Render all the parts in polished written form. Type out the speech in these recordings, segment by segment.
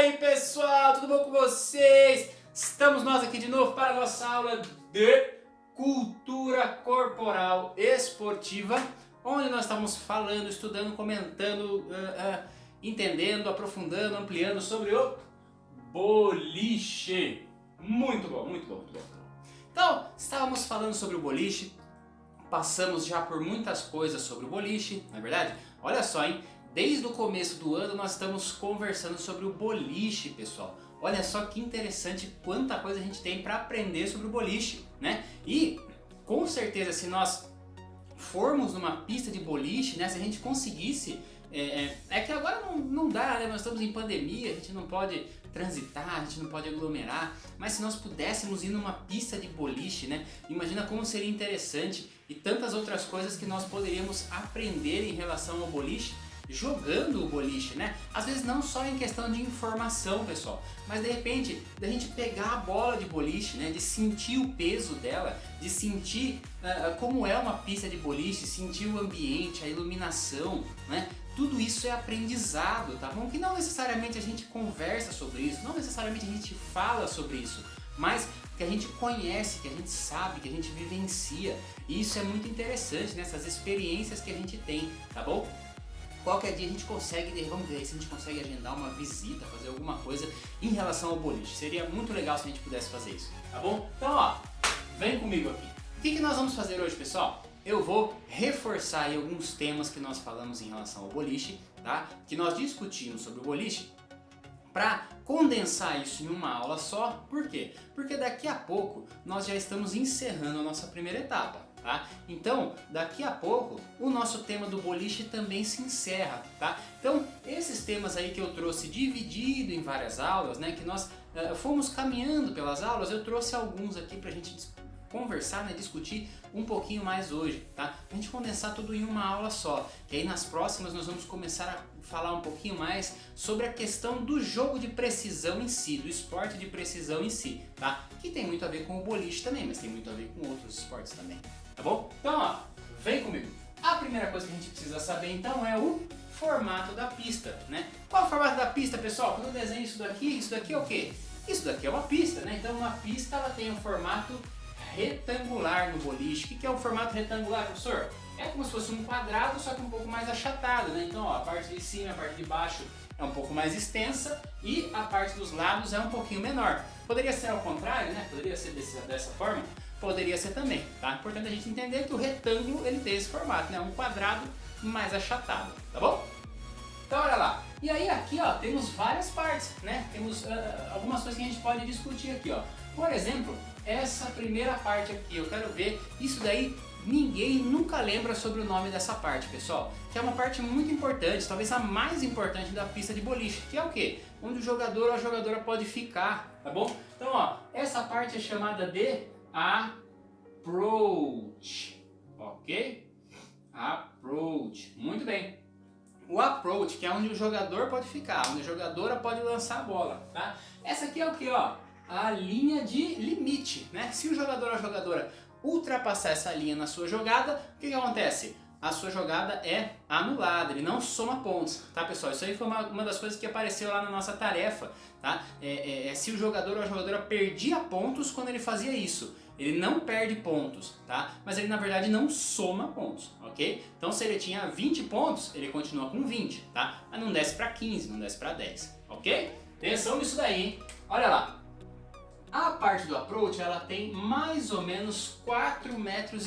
aí pessoal, tudo bom com vocês? Estamos nós aqui de novo para a nossa aula de Cultura Corporal Esportiva, onde nós estamos falando, estudando, comentando, entendendo, aprofundando, ampliando sobre o boliche. Muito bom, muito bom, muito bom. Então, estávamos falando sobre o boliche, passamos já por muitas coisas sobre o boliche, não é verdade? Olha só, hein? Desde o começo do ano nós estamos conversando sobre o boliche, pessoal. Olha só que interessante quanta coisa a gente tem para aprender sobre o boliche, né? E com certeza se nós formos numa pista de boliche, né? Se a gente conseguisse... É que agora não dá, né? Nós estamos em pandemia, a gente não pode transitar, a gente não pode aglomerar, mas se nós pudéssemos ir numa pista de boliche, né? Imagina como seria interessante e tantas outras coisas que nós poderíamos aprender em relação ao boliche, jogando o boliche, né? Às vezes não só em questão de informação, pessoal, mas de repente da gente pegar a bola de boliche, né? De sentir o peso dela, de sentir como é uma pista de boliche, sentir o ambiente, a iluminação, né? Tudo isso é aprendizado, tá bom? Que não necessariamente a gente conversa sobre isso, não necessariamente a gente fala sobre isso, mas que a gente conhece, que a gente sabe, que a gente vivencia. E isso é muito interessante, nessas experiências que a gente tem, tá bom? Qualquer dia a gente consegue, vamos ver se a gente consegue agendar uma visita, fazer alguma coisa em relação ao boliche. Seria muito legal se a gente pudesse fazer isso, tá bom? Então ó, vem comigo aqui. O que nós vamos fazer hoje, pessoal? Eu vou reforçar aí alguns temas que nós falamos em relação ao boliche, tá? Que nós discutimos sobre o boliche, para condensar isso em uma aula só. Por quê? Porque daqui a pouco nós já estamos encerrando a nossa primeira etapa, tá? Então, daqui a pouco o nosso tema do boliche também se encerra, tá? Então, esses temas aí que eu trouxe dividido em várias aulas, né, que nós fomos caminhando pelas aulas, eu trouxe alguns aqui pra gente conversar, né, discutir um pouquinho mais hoje, tá? Pra gente condensar tudo em uma aula só, que aí nas próximas nós vamos começar a falar um pouquinho mais sobre a questão do jogo de precisão em si, do esporte de precisão em si, tá? Que tem muito a ver com o boliche também, mas tem muito a ver com outros esportes também, tá bom? Então ó, vem comigo! A primeira coisa que a gente precisa saber então é o formato da pista, né? Qual é o formato da pista, pessoal? Quando eu desenho isso daqui é o quê? Isso daqui é uma pista, né? Então uma pista ela tem um formato retangular no boliche. O que é o formato retangular, professor? É como se fosse um quadrado, só que um pouco mais achatado, né? Então, ó, a parte de cima e a parte de baixo é um pouco mais extensa e a parte dos lados é um pouquinho menor. Poderia ser ao contrário, né? Poderia ser dessa forma? Poderia ser também, tá? Importante a gente entender que o retângulo ele tem esse formato, né? Um quadrado mais achatado, tá bom? Então, olha lá. E aí aqui, ó, temos várias partes, né? Temos algumas coisas que a gente pode discutir aqui, ó. Por exemplo, essa primeira parte aqui, eu quero ver, isso daí ninguém nunca lembra sobre o nome dessa parte, pessoal, que é uma parte muito importante, talvez a mais importante da pista de boliche, que é o quê? Onde o jogador ou a jogadora pode ficar, tá bom? Então, ó, essa parte é chamada de approach, ok? Approach, muito bem. O approach, que é onde o jogador pode ficar, onde a jogadora pode lançar a bola, tá? Essa aqui é o que, ó? A linha de limite, né? Se o jogador ou a jogadora ultrapassar essa linha na sua jogada, o que acontece? A sua jogada é anulada, ele não soma pontos, tá, pessoal? Isso aí foi uma das coisas que apareceu lá na nossa tarefa, tá? Se o jogador ou a jogadora perdia pontos quando ele fazia isso. Ele não perde pontos, tá? Mas ele na verdade não soma pontos, ok? Então se ele tinha 20 pontos, ele continua com 20, tá? Mas não desce para 15, não desce para 10, ok? Atenção nisso daí, hein? Olha lá. A parte do approach, ela tem mais ou menos 4,5 metros,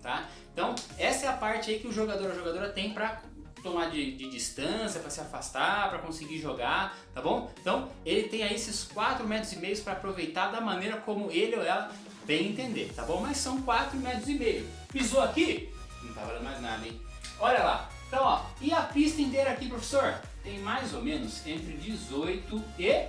tá? Então, essa é a parte aí que o jogador ou a jogadora tem para tomar de distância, para se afastar, para conseguir jogar, tá bom? Então, ele tem aí esses 4,5 metros para aproveitar da maneira como ele ou ela bem entender, tá bom? Mas são 4,5 metros. Pisou aqui? Não tá valendo mais nada, hein? Olha lá. Então, ó, e a pista inteira aqui, professor? Tem mais ou menos entre 18 e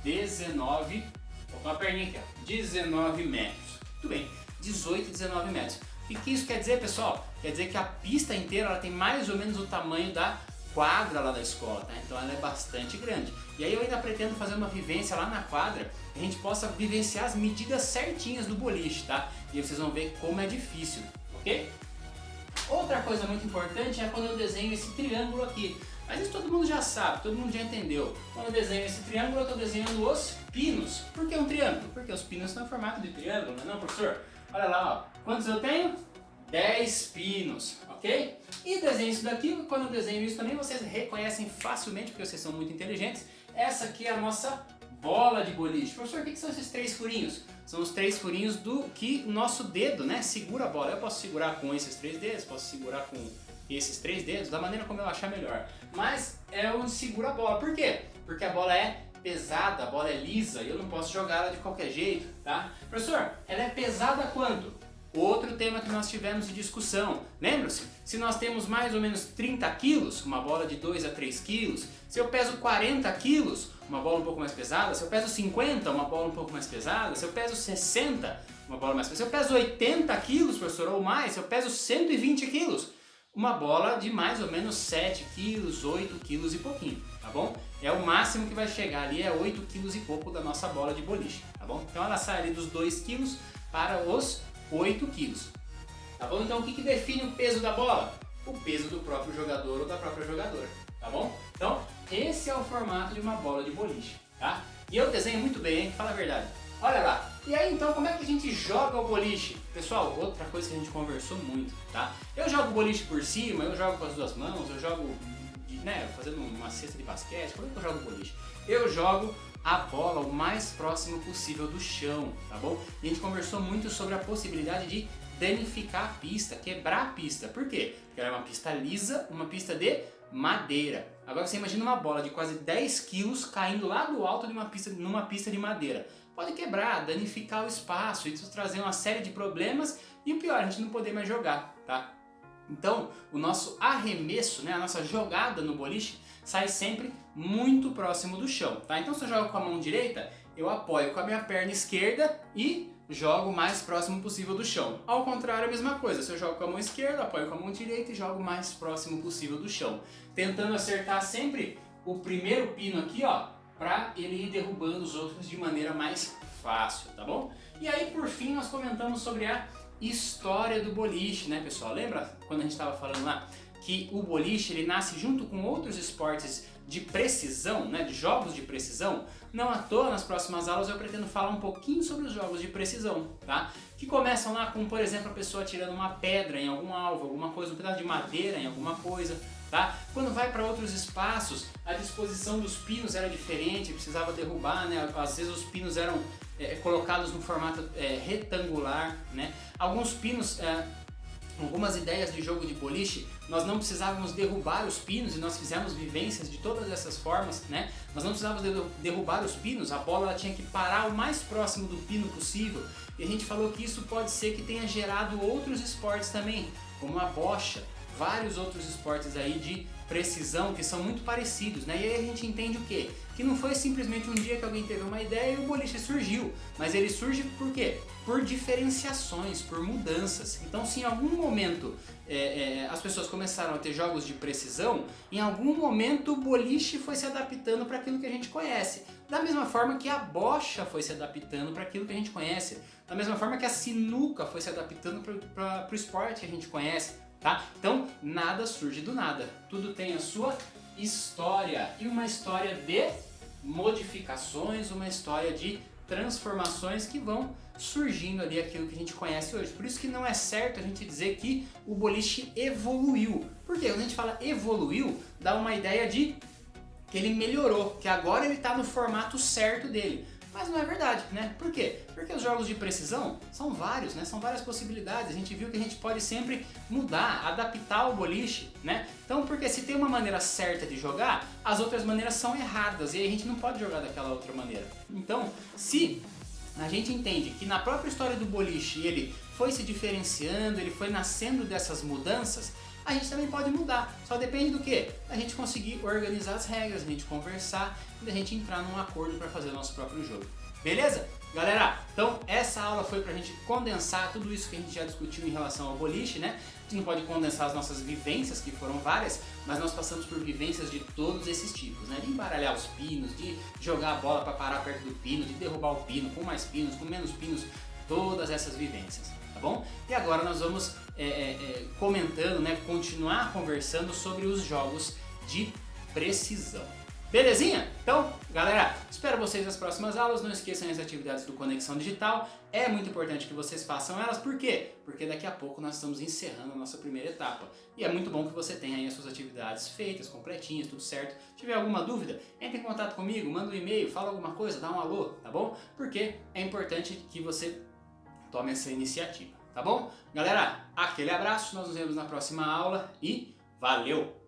19 Vou com a perninha aqui, ó. 19 metros. Muito bem, 18 e 19 metros. O que isso quer dizer, pessoal? Quer dizer que a pista inteira ela tem mais ou menos o tamanho da quadra lá da escola, tá? Então ela é bastante grande. E aí eu ainda pretendo fazer uma vivência lá na quadra, que a gente possa vivenciar as medidas certinhas do boliche, tá? E vocês vão ver como é difícil, ok? Outra coisa muito importante é quando eu desenho esse triângulo aqui. Mas isso todo mundo já sabe, todo mundo já entendeu. Quando eu desenho esse triângulo, eu estou desenhando os pinos. Por que um triângulo? Porque os pinos estão em formato de triângulo, não é não, professor? Olha lá, ó. Quantos eu tenho? 10 pinos, ok? E desenho isso daqui, quando eu desenho isso também, vocês reconhecem facilmente, porque vocês são muito inteligentes. Essa aqui é a nossa bola de boliche. Professor, o que são esses 3 furinhos? São os 3 furinhos do que o nosso dedo, né, segura a bola. Eu posso segurar com esses 3 dedos, posso segurar com esses 3 dedos, da maneira como eu achar melhor. Mas é onde segura a bola. Por quê? Porque a bola é pesada, a bola é lisa e eu não posso jogar ela de qualquer jeito, tá? Professor, ela é pesada quanto? Outro tema que nós tivemos de discussão. Lembra-se? Se nós temos mais ou menos 30 quilos, uma bola de 2 a 3 quilos, se eu peso 40 quilos, uma bola um pouco mais pesada, se eu peso 50, uma bola um pouco mais pesada, se eu peso 60, uma bola mais pesada, se eu peso 80 quilos, professor, ou mais, se eu peso 120 quilos, uma bola de mais ou menos 7 quilos, 8 quilos e pouquinho, tá bom? É o máximo que vai chegar ali, é 8 quilos e pouco da nossa bola de boliche, tá bom? Então ela sai ali dos 2 quilos para os 8 quilos, tá bom? Então o que define o peso da bola? O peso do próprio jogador ou da própria jogadora, tá bom? Então esse é o formato de uma bola de boliche, tá? E eu desenho muito bem, hein? Fala a verdade. Olha lá. E aí então como é que a gente joga o boliche? Pessoal, outra coisa que a gente conversou muito, tá? Eu jogo o boliche por cima, eu jogo com as duas mãos, eu jogo, né, fazendo uma cesta de basquete. Como é que eu jogo o boliche? Eu jogo a bola o mais próximo possível do chão, tá bom? E a gente conversou muito sobre a possibilidade de danificar a pista, quebrar a pista. Por quê? Porque ela é uma pista lisa, uma pista de madeira. Agora você imagina uma bola de quase 10 quilos caindo lá do alto de numa pista de madeira. Pode quebrar, danificar o espaço, isso trazer uma série de problemas e o pior, a gente não poder mais jogar, tá? Então, o nosso arremesso, né, a nossa jogada no boliche sai sempre muito próximo do chão, tá? Então se eu jogo com a mão direita, eu apoio com a minha perna esquerda e jogo o mais próximo possível do chão. Ao contrário, a mesma coisa, se eu jogo com a mão esquerda, apoio com a mão direita e jogo o mais próximo possível do chão. Tentando acertar sempre o primeiro pino aqui, ó, para ele ir derrubando os outros de maneira mais fácil, tá bom? E aí, por fim, nós comentamos sobre a história do boliche, né, pessoal? Lembra quando a gente estava falando lá que o boliche ele nasce junto com outros esportes de precisão, né, de jogos de precisão? Não à toa, nas próximas aulas eu pretendo falar um pouquinho sobre os jogos de precisão, tá? Que começam lá com, por exemplo, a pessoa tirando uma pedra em algum alvo, alguma coisa, um pedaço de madeira em alguma coisa, tá? Quando vai para outros espaços, a disposição dos pinos era diferente, precisava derrubar, né? Às vezes os pinos eram colocados no formato retangular, né? Alguns pinos, algumas ideias de jogo de boliche, nós não precisávamos derrubar os pinos e nós fizemos vivências de todas essas formas, né? Nós não precisávamos derrubar os pinos, a bola ela tinha que parar o mais próximo do pino possível e a gente falou que isso pode ser que tenha gerado outros esportes também, como a bocha, vários outros esportes aí de precisão que são muito parecidos, né? E aí a gente entende o quê? Que não foi simplesmente um dia que alguém teve uma ideia e o boliche surgiu, mas ele surge por quê? Por diferenciações, por mudanças. Então se em algum momento as pessoas começaram a ter jogos de precisão, em algum momento o boliche foi se adaptando para aquilo que a gente conhece. Da mesma forma que a bocha foi se adaptando para aquilo que a gente conhece. Da mesma forma que a sinuca foi se adaptando para o esporte que a gente conhece. Tá? Então, nada surge do nada. Tudo tem a sua história. E uma história de modificações, uma história de transformações que vão surgindo ali aquilo que a gente conhece hoje. Por isso que não é certo a gente dizer que o boliche evoluiu. Porque quando a gente fala evoluiu, dá uma ideia de que ele melhorou, que agora ele está no formato certo dele. Mas não é verdade, né? Por quê? Porque os jogos de precisão são vários, né? São várias possibilidades. A gente viu que a gente pode sempre mudar, adaptar o boliche, né? Então, porque se tem uma maneira certa de jogar, as outras maneiras são erradas e aí a gente não pode jogar daquela outra maneira. Então, se a gente entende que na própria história do boliche ele foi se diferenciando, ele foi nascendo dessas mudanças, a gente também pode mudar. Só depende do quê? A gente conseguir organizar as regras, a gente conversar e a gente entrar num acordo para fazer o nosso próprio jogo. Beleza? Galera, então essa aula foi pra gente condensar tudo isso que a gente já discutiu em relação ao boliche, né? A gente não pode condensar as nossas vivências, que foram várias, mas nós passamos por vivências de todos esses tipos, né? De embaralhar os pinos, de jogar a bola para parar perto do pino, de derrubar o pino, com mais pinos, com menos pinos, todas essas vivências, tá bom? E agora nós vamos comentando, né? Continuar conversando sobre os jogos de precisão. Belezinha? Então, galera, espero vocês nas próximas aulas. Não esqueçam as atividades do Conexão Digital. É muito importante que vocês façam elas. Por quê? Porque daqui a pouco nós estamos encerrando a nossa primeira etapa. E é muito bom que você tenha aí as suas atividades feitas, completinhas, tudo certo. Se tiver alguma dúvida, entre em contato comigo, manda um e-mail, fala alguma coisa, dá um alô, tá bom? Porque é importante que você tome essa iniciativa, tá bom? Galera, aquele abraço, nós nos vemos na próxima aula e valeu!